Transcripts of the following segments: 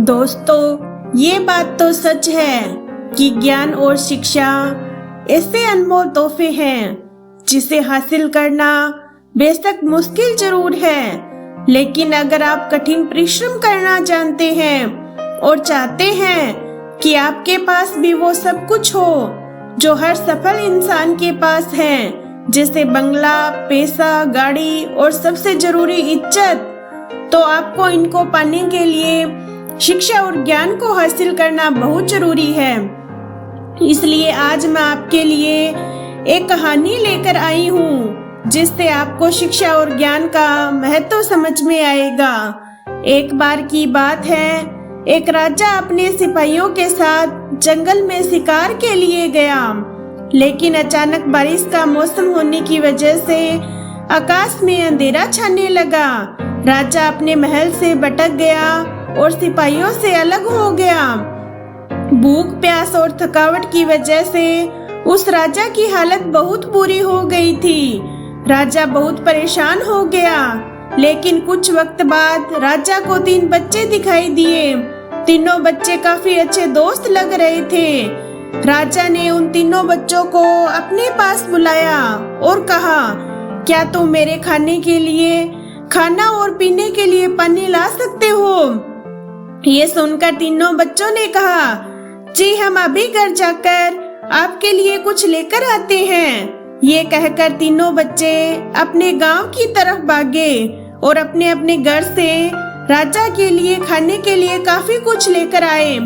दोस्तों, ये बात तो सच है कि ज्ञान और शिक्षा ऐसे अनमोल तोहफे हैं जिसे हासिल करना बेशक मुश्किल जरूर है, लेकिन अगर आप कठिन परिश्रम करना जानते हैं और चाहते हैं कि आपके पास भी वो सब कुछ हो जो हर सफल इंसान के पास है, जैसे बंगला, पैसा, गाड़ी और सबसे जरूरी इज्जत, तो आपको इनको पाने के लिए शिक्षा और ज्ञान को हासिल करना बहुत जरूरी है। इसलिए आज मैं आपके लिए एक कहानी लेकर आई हूँ जिससे आपको शिक्षा और ज्ञान का महत्व समझ में आएगा। एक बार की बात है, एक राजा अपने सिपाहियों के साथ जंगल में शिकार के लिए गया, लेकिन अचानक बारिश का मौसम होने की वजह से आकाश में अंधेरा छाने लगा। राजा अपने महल से भटक गया और सिपाहियों से अलग हो गया। भूख, प्यास और थकावट की वजह से उस राजा की हालत बहुत बुरी हो गई थी। राजा बहुत परेशान हो गया, लेकिन कुछ वक्त बाद राजा को 3 बच्चे दिखाई दिए। तीनों बच्चे काफी अच्छे दोस्त लग रहे थे। राजा ने उन तीनों बच्चों को अपने पास बुलाया और कहा, क्या तुम मेरे खाने के लिए खाना और पीने के लिए पानी ला सकते हो? ये सुनकर तीनों बच्चों ने कहा, जी हम अभी घर जाकर आपके लिए कुछ लेकर आते हैं। ये कहकर तीनों बच्चे अपने गांव की तरफ भागे और अपने अपने घर से राजा के लिए खाने के लिए काफी कुछ लेकर आए।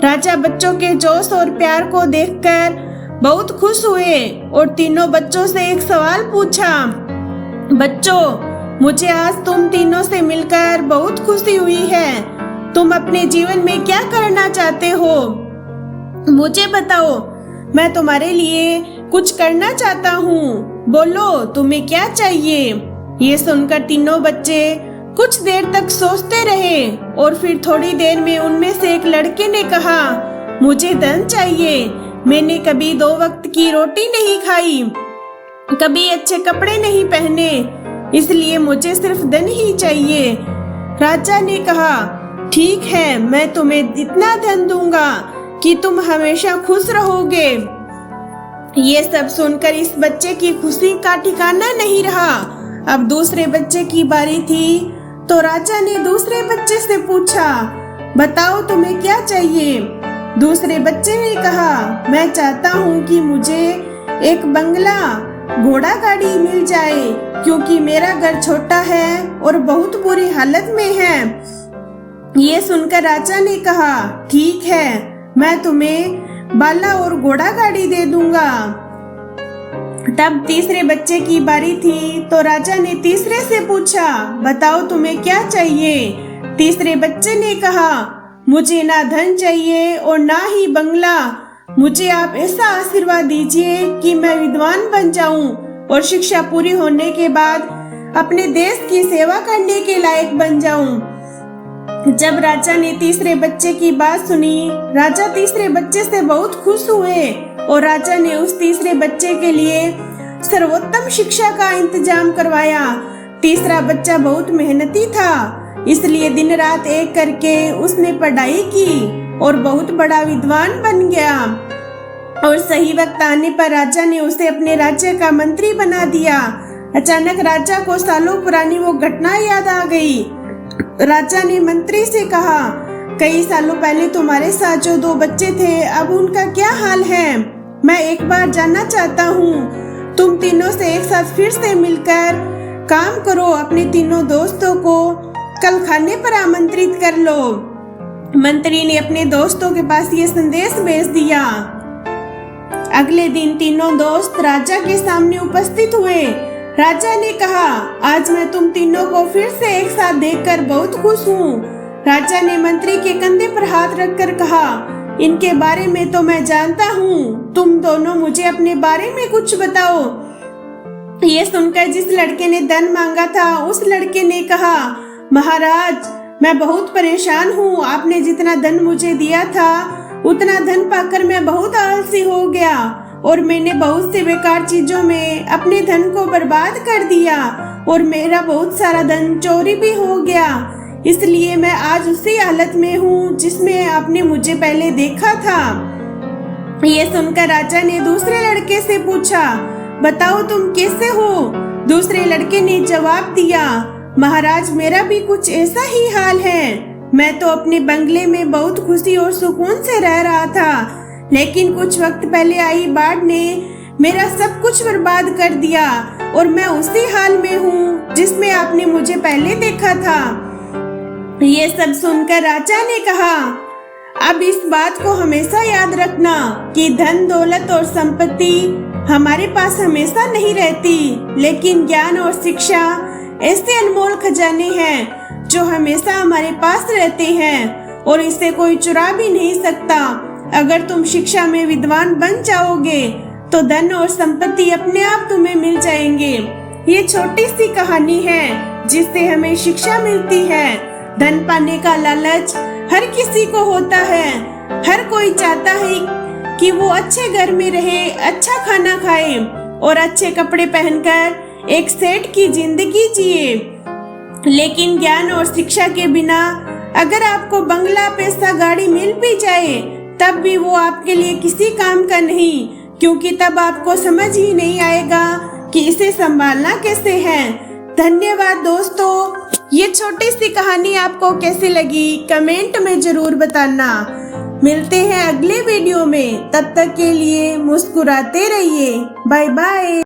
राजा बच्चों के जोश और प्यार को देखकर बहुत खुश हुए और तीनों बच्चों से एक सवाल पूछा, बच्चों, मुझे आज तुम तीनों से मिलकर बहुत खुशी हुई है। तुम अपने जीवन में क्या करना चाहते हो? मुझे बताओ, मैं तुम्हारे लिए कुछ करना चाहता हूँ। बोलो, तुम्हें क्या चाहिए? ये सुनकर तीनों बच्चे कुछ देर तक सोचते रहे और फिर थोड़ी देर में उनमें से एक लड़के ने कहा, मुझे धन चाहिए। मैंने कभी 2 वक्त की रोटी नहीं खाई, कभी अच्छे कपड़े नहीं पहने, इसलिए मुझे सिर्फ धन ही चाहिए। राजा ने कहा, ठीक है, मैं तुम्हें इतना धन दूंगा कि तुम हमेशा खुश रहोगे। ये सब सुनकर इस बच्चे की खुशी का ठिकाना नहीं रहा। अब दूसरे बच्चे की बारी थी, तो राजा ने दूसरे बच्चे से पूछा, बताओ तुम्हें क्या चाहिए? दूसरे बच्चे ने कहा, मैं चाहता हूँ कि मुझे एक बंगला, घोड़ा गाड़ी मिल जाए, क्योंकि मेरा घर छोटा है और बहुत बुरी हालत में है। ये सुनकर राजा ने कहा, ठीक है, मैं तुम्हें बाला और घोड़ा गाड़ी दे दूंगा। तब तीसरे बच्चे की बारी थी, तो राजा ने तीसरे से पूछा, बताओ तुम्हें क्या चाहिए? तीसरे बच्चे ने कहा, मुझे ना धन चाहिए और ना ही बंगला, मुझे आप ऐसा आशीर्वाद दीजिए कि मैं विद्वान बन जाऊं और शिक्षा पूरी होने के बाद अपने देश की सेवा करने के लायक बन जाऊं। जब राजा ने तीसरे बच्चे की बात सुनी, राजा तीसरे बच्चे से बहुत खुश हुए और राजा ने उस तीसरे बच्चे के लिए सर्वोत्तम शिक्षा का इंतजाम करवाया। तीसरा बच्चा बहुत मेहनती था, इसलिए दिन रात एक करके उसने पढ़ाई की और बहुत बड़ा विद्वान बन गया। और सही वक्त आने पर राजा ने उसे अपने राज्य का मंत्री बना दिया। अचानक राजा को सालों पुरानी वो घटना याद आ गई। राजा ने मंत्री से कहा, कई सालों पहले तुम्हारे साथ जो 2 बच्चे थे, अब उनका क्या हाल है? मैं एक बार जानना चाहता हूँ। तुम तीनों से एक साथ फिर से मिलकर काम करो, अपने तीनों दोस्तों को कल खाने पर आमंत्रित कर लो। मंत्री ने अपने दोस्तों के पास ये संदेश भेज दिया। अगले दिन तीनों दोस्त राजा के सामने उपस्थित हुए। राजा ने कहा, आज मैं तुम तीनों को फिर से एक साथ देखकर बहुत खुश हूँ। राजा ने मंत्री के कंधे पर हाथ रखकर कहा, इनके बारे में तो मैं जानता हूँ, तुम दोनों मुझे अपने बारे में कुछ बताओ। ये सुनकर जिस लड़के ने धन मांगा था, उस लड़के ने कहा, महाराज, मैं बहुत परेशान हूँ। आपने जितना धन मुझे दिया था, उतना धन पाकर मैं बहुत आलसी हो गया और मैंने बहुत से बेकार चीजों में अपने धन को बर्बाद कर दिया और मेरा बहुत सारा धन चोरी भी हो गया। इसलिए मैं आज उसी हालत में हूँ जिसमें आपने मुझे पहले देखा था। ये सुनकर राजा ने दूसरे लड़के से पूछा, बताओ तुम कैसे हो? दूसरे लड़के ने जवाब दिया, महाराज मेरा भी कुछ ऐसा ही हाल है। मैं तो अपने बंगले में बहुत खुशी और सुकून से रह रहा था, लेकिन कुछ वक्त पहले आई बाढ़ ने मेरा सब कुछ बर्बाद कर दिया और मैं उसी हाल में हूँ जिसमें आपने मुझे पहले देखा था। ये सब सुनकर राजा ने कहा, अब इस बात को हमेशा याद रखना कि धन दौलत और संपत्ति हमारे पास हमेशा नहीं रहती, लेकिन ज्ञान और शिक्षा ऐसे अनमोल खजाने हैं जो हमेशा हमारे पास रहते हैं और इसे कोई चुरा भी नहीं सकता। अगर तुम शिक्षा में विद्वान बन जाओगे तो धन और संपत्ति अपने आप तुम्हें मिल जाएंगे। ये छोटी सी कहानी है जिससे हमें शिक्षा मिलती है। धन पाने का लालच हर किसी को होता है। हर कोई चाहता है कि वो अच्छे घर में रहे, अच्छा खाना खाए और अच्छे कपड़े पहनकर एक सेठ की जिंदगी जिए। लेकिन ज्ञान और शिक्षा के बिना अगर आपको बंगला, पैसा, गाड़ी मिल भी जाए तब भी वो आपके लिए किसी काम का नहीं, क्योंकि तब आपको समझ ही नहीं आएगा कि इसे संभालना कैसे है। धन्यवाद दोस्तों। ये छोटी सी कहानी आपको कैसी लगी कमेंट में जरूर बताना। मिलते हैं अगले वीडियो में, तब तक के लिए मुस्कुराते रहिए। Bye bye.